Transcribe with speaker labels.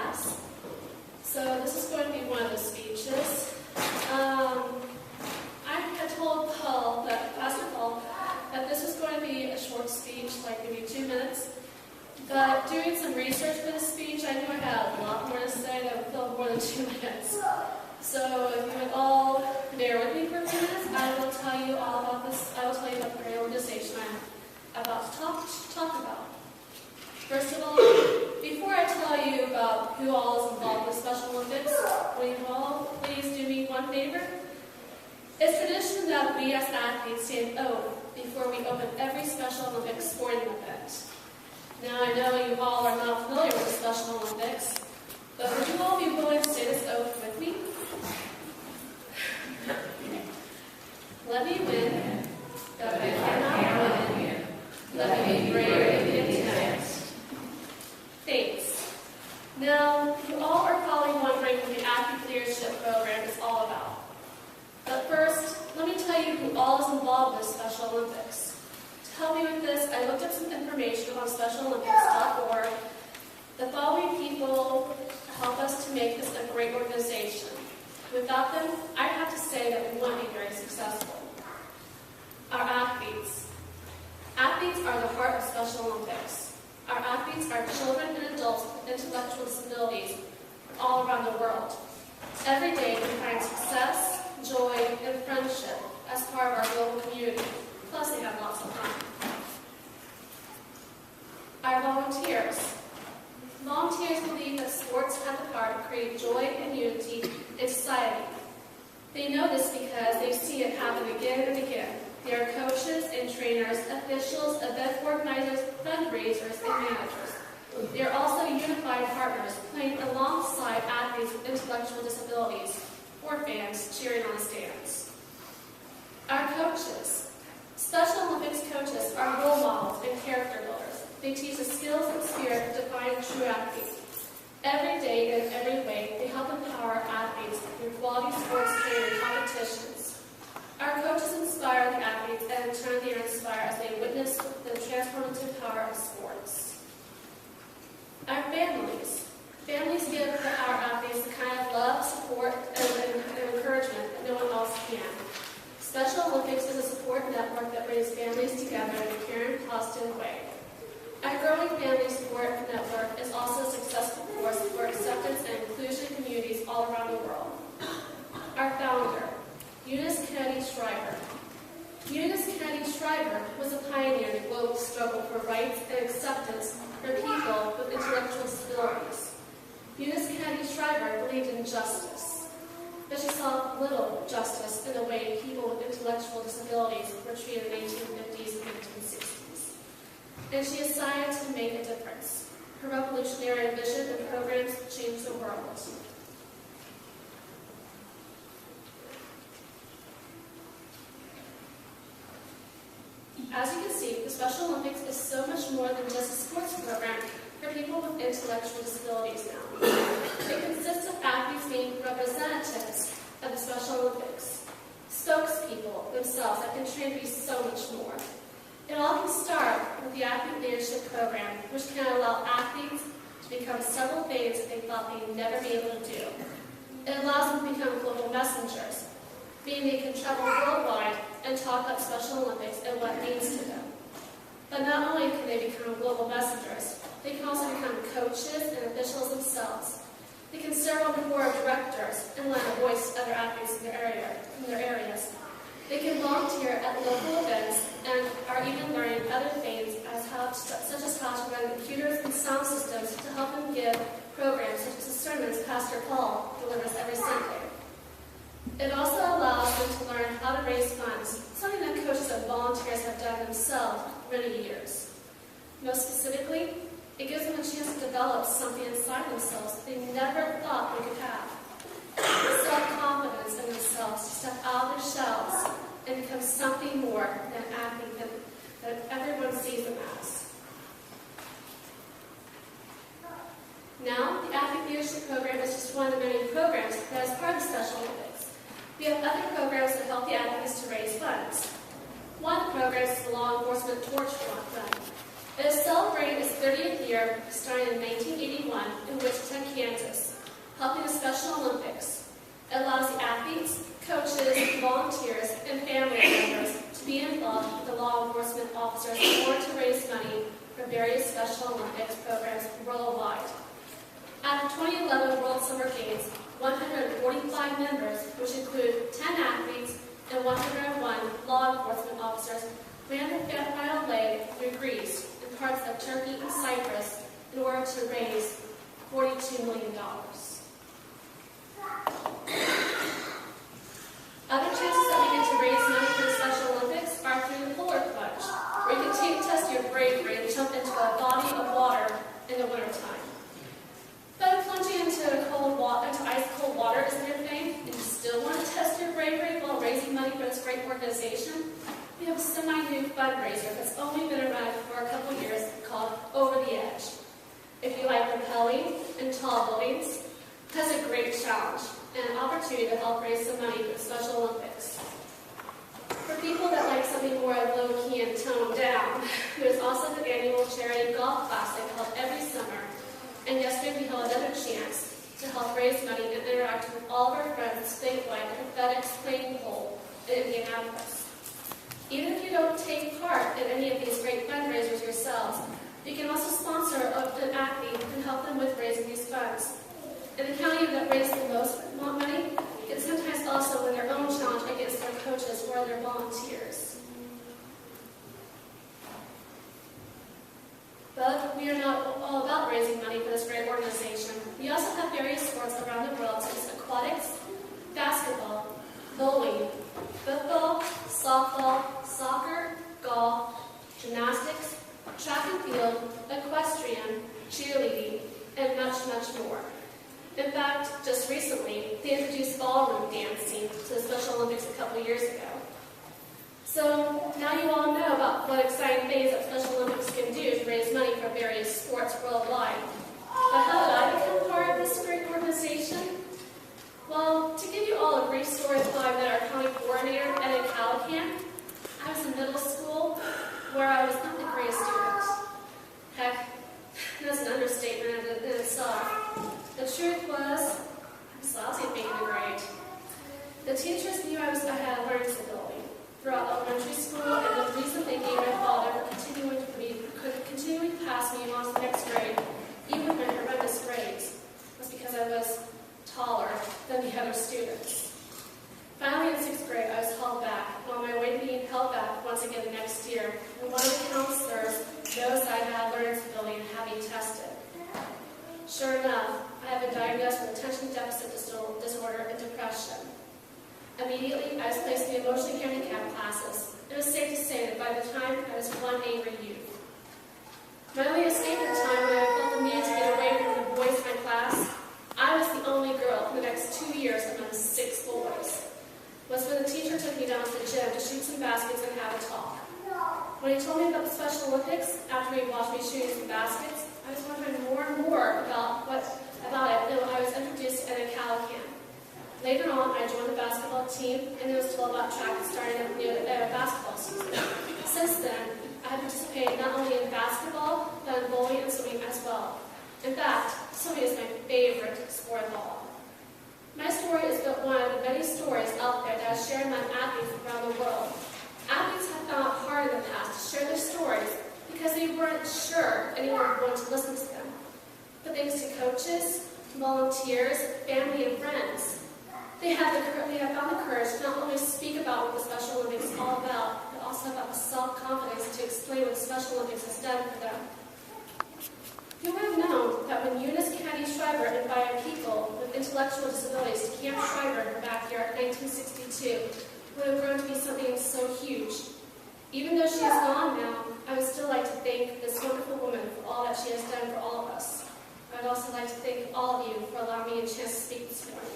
Speaker 1: class. So this is going to be one of the speeches. I had told Pastor Paul, that this was going to be a short speech, like maybe 2 minutes. But doing some research for this speech, I knew I had a lot more to say that would fill more than 2 minutes. So if you would all bear with me for a few minutes, I will tell you all about this. I will tell you about the great organization I'm about to talk about. First of all, before I tell you about who all is involved with Special Olympics, will you all please do me one favor? It's tradition that we as athletes say an oath before we open every Special Olympics sporting event. Now I know you all are not familiar with the Special Olympics, but would you all be willing to say this oath with me? Let me win, but I cannot win. Let me be brave and content. Thanks. Now, you all are probably wondering what the Athlete Leadership Program is all about. But first, let me tell you who all is involved with Special Olympics. To help me with this, I looked up some information on SpecialOlympics.org. The following people help us to make this a great organization. Without them, I'd have to say that we wouldn't be very successful. Our athletes. Athletes are the heart of Special Olympics. Our athletes are children and adults with intellectual disabilities all around the world. Every day we find success, joy, and friendship as part of our global community. Plus they have lots of fun. Our volunteers. Volunteers believe that sports have the power to create joy and unity in society. They know this because they see it happen again and again. They are coaches and trainers, officials, event organizers, fundraisers, and managers. They are also unified partners, playing alongside athletes with intellectual disabilities, or fans cheering on the stands. Our coaches. Special Olympics coaches are role models and character builders. They teach the skills and spirit to define a true athlete. Every day and every way, they help empower athletes through quality sports training and competitions. Our coaches inspire the athletes, and in turn they are inspired as they witness the transformative power of sports. Our families. Families give our athletes the kind of love, support, and encouragement that no one else can. Special Olympics is a support network that brings families together in a caring, positive way. Our growing family support network is also a successful force for acceptance and inclusion in communities all around the world. Our founder, Eunice Kennedy Shriver. Eunice Kennedy Shriver was a pioneer in the global struggle for rights and acceptance for people with intellectual disabilities. Eunice Kennedy Shriver believed in justice, but she saw little justice in the way people with intellectual disabilities were treated in the 1850s and 1860s. And she decided to make a difference. Her revolutionary vision and programs changed the world. As you can see, the Special Olympics is so much more than just a sports program for people with intellectual disabilities now. It consists of athletes being representatives of the Special Olympics, spokespeople themselves that can train to be so much more. It all can start with the Athlete Leadership Program, which can allow athletes to become several things that they thought they'd never be able to do. It allows them to become global messengers, meaning they can travel worldwide and talk about Special Olympics and what it means to them. But not only can they become global messengers, they can also become coaches and officials themselves. They can serve on the board of directors and lend a voice to other athletes in their areas. They can volunteer at local events and are even learning other things such as how to run computers and sound systems to help them give programs such as the sermons Pastor Paul delivers every Sunday. It also allows them to learn how to raise funds, something that coaches and volunteers have done themselves for many years. Most specifically, it gives them a chance to develop something inside themselves that they never thought they could have. Self-confidence in themselves to step out of their shells and become something more than an athlete that everyone sees them as. Now, the Athlete Leadership Program is just one of the many programs that is part of the Special Olympics. We have other programs that help the athletes to raise funds. One of the programs is the Law Enforcement Torch Fund. It is celebrating its 30th year, starting in 1981 in Wichita, Kansas, helping the Special Olympics. It allows the athletes, coaches, volunteers, and family members to be involved with the law enforcement officers in order to raise money for various Special Olympics programs worldwide. At the 2011 World Summer Games, 145 members, which include 10 athletes and 101 law enforcement officers, ran the final leg through Greece and parts of Turkey and Cyprus in order to raise $42 million. Other chances that we get to raise money for the Special Olympics are through the polar plunge, where you can test your bravery and jump into a body of water in the wintertime. But if plunging into ice-cold water isn't your thing, and you still want to test your bravery while raising money for this great organization, we have a semi-new fundraiser that's only been around for a couple years called Over the Edge. If you like rappelling and tall buildings, that's a great challenge and an opportunity to help raise some money for the Special Olympics. For people that like something more low-key and toned down, there's also the annual charity golf classic held every summer. And yesterday we held another chance to help raise money and interact with all of our friends statewide at the FedEx playing hole in Indianapolis. Even if you don't take part in any of these great fundraisers yourselves, you can also sponsor an athlete and help them with raising these funds. And the county that raises the most money can sometimes also win their own challenge against their coaches or their volunteers. But we are not all about raising money for this great organization. We also have various sports around the world, such as aquatics, basketball, bowling, football, softball, soccer, golf, gymnastics, track and field, equestrian, cheerleading, and much, much more. In fact, just recently, they introduced ballroom dancing to the Special Olympics a couple years ago. So now you all know about what exciting things that Special Olympics can do to raise money for various sports worldwide. But how did I become part of this great organization? Well, to give you all a brief story of how I met our county coordinator, Ed Callahan, I was in middle school where I was not the greatest student. Heck, that's an understatement in itself. The truth was, I was lousy at being a grade. The teachers knew I had a learning disability throughout elementary school, and the reason they gave my father for continuing past me on to the next grade, even with my horrendous grades, was because I was taller than the other students. Finally, in 6th grade, I was held back, on my way to being held back once again the next year, when one of the counselors noticed I had a learning disability and had me tested. Sure enough, I have been diagnosed with attention deficit disorder and depression. Immediately, I was placed in the emotionally handicapped classes. It was safe to say that by the time I was one angry youth. My only escape at the time when I felt the need to get away from the boys in my class, I was the only girl for the next 2 years among 6 boys, was when the teacher took me down to the gym to shoot some baskets and have a talk. When he told me about the Special Olympics, after he watched me shooting some baskets, I was wondering more and more about it, and I was introduced to Ed Callahan. Later on, I joined the basketball team, and it was told about track starting up near the basketball season. Since then, I have participated not only in basketball, but in bowling and swimming as well. In fact, swimming is my favorite sport of all. My story is but one of the many stories out there that I share among athletes around the world. Athletes have found it hard in the past to share their stories because they weren't sure anyone would want to listen to them. But thanks to coaches, volunteers, family, and friends, they have found the courage to not only speak about what the Special Olympics is all about, but also about the self-confidence to explain what the Special Olympics has done for them. You would have known that when Eunice Candy Shriver invited people with intellectual disabilities to Camp Shriver in her backyard in 1962, it would have grown to be something so huge. Even though she is gone now, I would still like to thank this wonderful woman for all that she has done for all of us. I would also like to thank all of you for allowing me a chance to speak this morning.